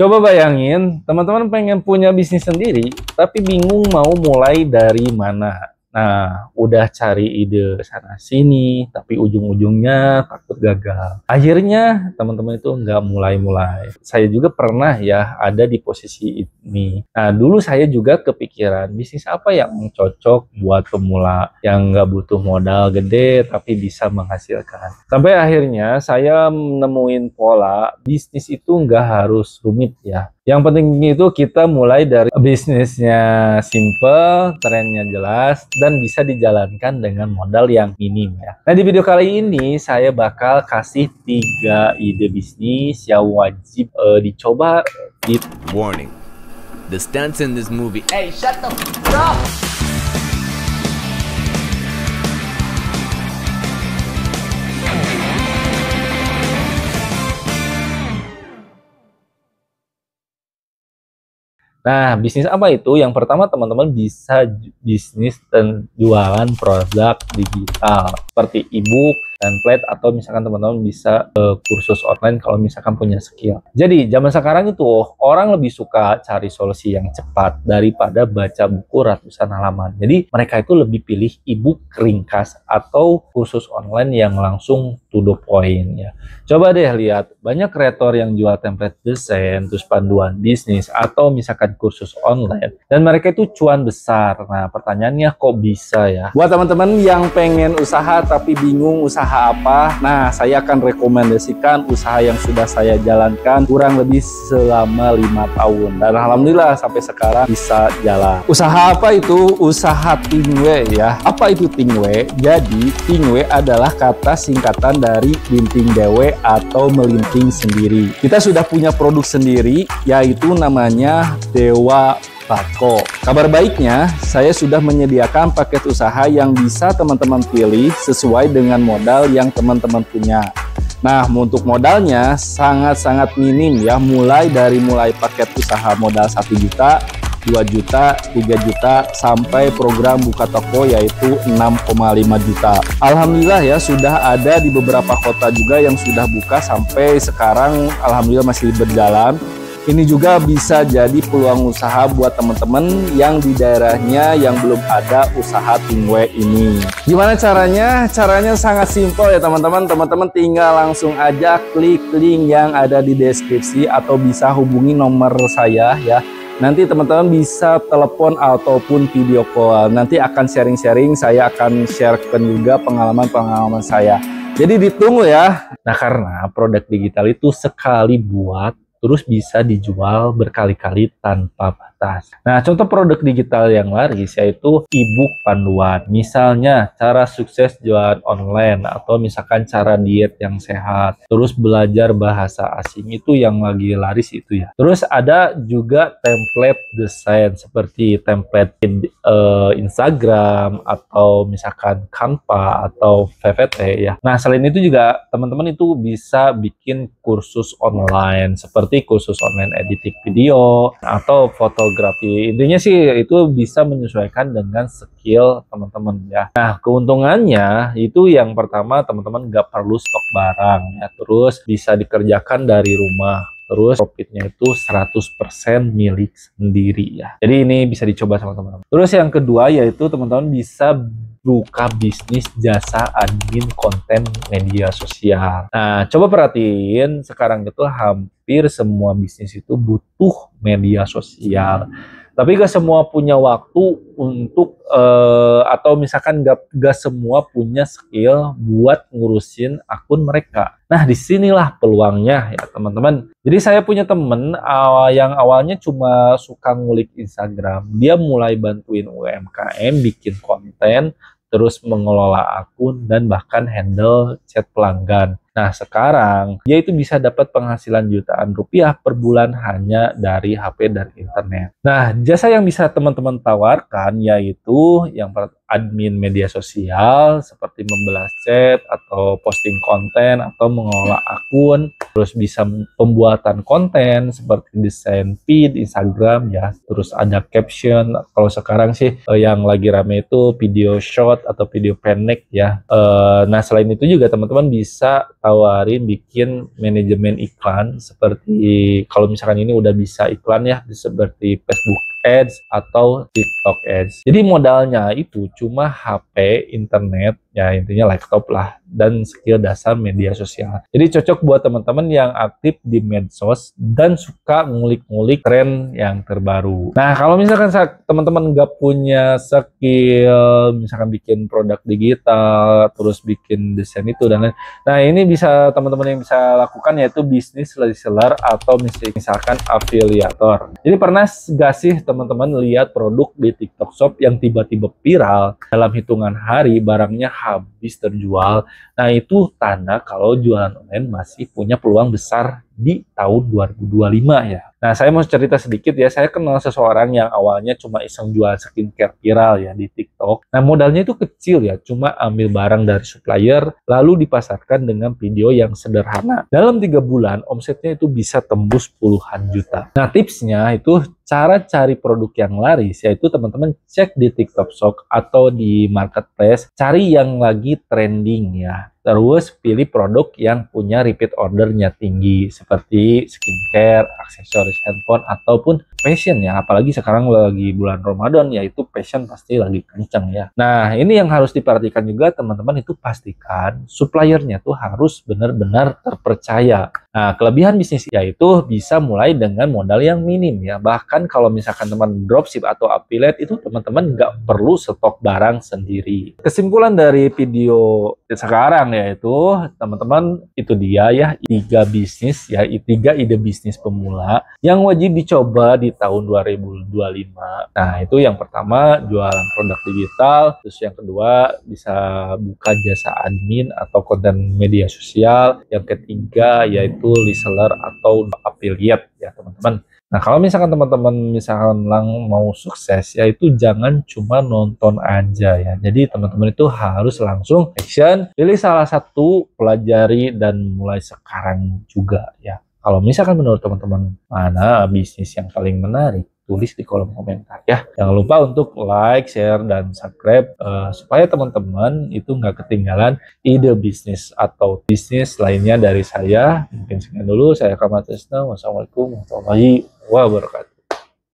Coba bayangin, teman-teman pengen punya bisnis sendiri, tapi bingung mau mulai dari mana. Nah, udah cari ide sana-sini, tapi ujung-ujungnya takut gagal. Akhirnya, teman-teman itu nggak mulai-mulai. Saya juga pernah ya ada di posisi ini. Nah, dulu saya juga kepikiran, bisnis apa yang cocok buat pemula, yang nggak butuh modal gede, tapi bisa menghasilkan. Sampai akhirnya, saya menemuin pola, bisnis itu nggak harus rumit ya. Yang penting itu kita mulai dari bisnisnya simple, trennya jelas, dan bisa dijalankan dengan modal yang minim ya. Nah, di video kali ini saya bakal kasih 3 ide bisnis yang wajib dicoba. Warning. The stunts in this movie. Hey, shut the f up! Nah, bisnis apa itu? Yang pertama, teman-teman bisa bisnis dan jualan produk digital seperti e-book, template, atau misalkan teman-teman bisa kursus online kalau misalkan punya skill. Jadi, zaman sekarang itu orang lebih suka cari solusi yang cepat daripada baca buku ratusan halaman. Jadi, mereka itu lebih pilih e-book ringkas atau kursus online yang langsung to the point ya. Coba deh lihat, banyak kreator yang jual template desain, terus panduan bisnis, atau misalkan kursus online, dan mereka itu cuan besar. Nah, pertanyaannya kok bisa ya? Buat teman-teman yang pengen usaha tapi bingung usaha apa, nah saya akan rekomendasikan usaha yang sudah saya jalankan kurang lebih selama 5 tahun, dan alhamdulillah sampai sekarang bisa jalan. Usaha apa itu? Usaha Tingwe ya. Apa itu Tingwe? Jadi Tingwe adalah kata singkatan dari linting dewe atau melinting sendiri. Kita sudah punya produk sendiri, yaitu namanya Dewa Bako. Kabar baiknya, saya sudah menyediakan paket usaha yang bisa teman-teman pilih sesuai dengan modal yang teman-teman punya. Nah, untuk modalnya sangat-sangat minim ya, mulai paket usaha modal 1 juta, 2 juta, 3 juta, sampai program buka toko yaitu 6,5 juta. Alhamdulillah ya, sudah ada di beberapa kota juga yang sudah buka sampai sekarang, alhamdulillah masih berjalan. Ini juga bisa jadi peluang usaha buat teman-teman yang di daerahnya yang belum ada usaha Tingwe ini. Gimana caranya? Caranya sangat simpel ya teman-teman. Teman-teman tinggal langsung aja klik link yang ada di deskripsi atau bisa hubungi nomor saya ya. Nanti teman-teman bisa telepon ataupun video call. Nanti akan sharing-sharing, saya akan sharekan juga pengalaman-pengalaman saya. Jadi ditunggu ya. Nah, karena produk digital itu sekali buat, terus bisa dijual berkali-kali tanpa batas. Nah, contoh produk digital yang laris yaitu e-book panduan. Misalnya, cara sukses jualan online, atau misalkan cara diet yang sehat, terus belajar bahasa asing, itu yang lagi laris itu ya. Terus ada juga template desain seperti template Instagram, atau misalkan Canva, atau PPT ya. Nah, selain itu juga teman-teman itu bisa bikin kursus online seperti kursus online editing video atau fotografi. Intinya sih itu bisa menyesuaikan dengan skill teman-teman ya. Nah, keuntungannya itu yang pertama, teman-teman nggak perlu stok barang ya, terus bisa dikerjakan dari rumah. Terus profitnya itu 100% milik sendiri ya. Jadi ini bisa dicoba sama teman-teman. Terus yang kedua yaitu teman-teman bisa buka bisnis jasa admin konten media sosial. Nah, coba perhatiin, sekarang itu hampir semua bisnis itu butuh media sosial. Tapi gak semua punya waktu untuk atau misalkan gak semua punya skill buat ngurusin akun mereka. Nah, disinilah peluangnya ya teman-teman. Jadi saya punya temen yang awalnya cuma suka ngulik Instagram. Dia mulai bantuin UMKM bikin konten, terus mengelola akun, dan bahkan handle chat pelanggan. Nah, sekarang dia itu bisa dapat penghasilan jutaan rupiah per bulan hanya dari HP dan internet. Nah, jasa yang bisa teman-teman tawarkan yaitu yang admin media sosial seperti membalas chat atau posting konten atau mengelola akun, terus bisa pembuatan konten seperti desain feed Instagram ya, terus ada caption. Kalau sekarang sih yang lagi rame itu video short atau video pendek ya. Nah, selain itu juga teman-teman bisa tawarin bikin manajemen iklan seperti kalau misalkan ini udah bisa iklan ya seperti Facebook Ads atau TikTok Ads. Jadi modalnya itu cuma HP, internet, ya intinya laptop lah, dan skill dasar media sosial. Jadi cocok buat teman-teman yang aktif di medsos dan suka ngulik-ngulik tren yang terbaru. Nah, kalau misalkan teman-teman nggak punya skill, misalkan bikin produk digital, terus bikin desain itu dan lain. Nah, ini bisa teman-teman yang bisa lakukan yaitu bisnis reseller atau misalkan afiliator. Jadi pernah gak sih teman-teman lihat produk di TikTok Shop yang tiba-tiba viral dalam hitungan hari barangnya habis terjual? Nah, itu tanda kalau jualan online masih punya peluang besar di tahun 2025 ya. Nah, saya mau cerita sedikit ya. Saya kenal seseorang yang awalnya cuma iseng jual skincare viral ya di TikTok. Nah, modalnya itu kecil ya, cuma ambil barang dari supplier lalu dipasarkan dengan video yang sederhana. Dalam 3 bulan, omsetnya itu bisa tembus puluhan juta. Nah, tipsnya itu cara cari produk yang laris, yaitu teman-teman cek di TikTok Shop atau di marketplace, cari yang lagi trending ya. Terus pilih produk yang punya repeat ordernya tinggi seperti skincare, aksesoris handphone, ataupun fashion ya. Apalagi sekarang lagi bulan Ramadan, yaitu fashion pasti lagi kenceng ya. Nah, ini yang harus diperhatikan juga teman-teman, itu pastikan suppliernya tuh harus benar-benar terpercaya. Nah, kelebihan bisnis yaitu bisa mulai dengan modal yang minim ya. Bahkan kalau misalkan teman dropship atau affiliate itu teman-teman nggak perlu stok barang sendiri. Kesimpulan dari video sekarang yaitu teman-teman itu dia ya 3 bisnis ya, 3 ide bisnis pemula yang wajib dicoba di tahun 2025. Nah, itu yang pertama jualan produk digital, terus yang kedua bisa buka jasa admin atau konten media sosial, yang ketiga yaitu reseller atau affiliate ya teman-teman. Nah, kalau misalkan teman-teman mau sukses, yaitu jangan cuma nonton aja ya. Jadi teman-teman itu harus langsung action, pilih salah satu, pelajari dan mulai sekarang juga ya. Kalau misalkan menurut teman-teman mana bisnis yang paling menarik, tulis di kolom komentar ya. Jangan lupa untuk like, share, dan subscribe supaya teman-teman itu nggak ketinggalan ide bisnis atau bisnis lainnya dari saya. Mungkin sekian dulu, saya Kamal Trisno. Wassalamualaikum warahmatullahi wabarakatuh.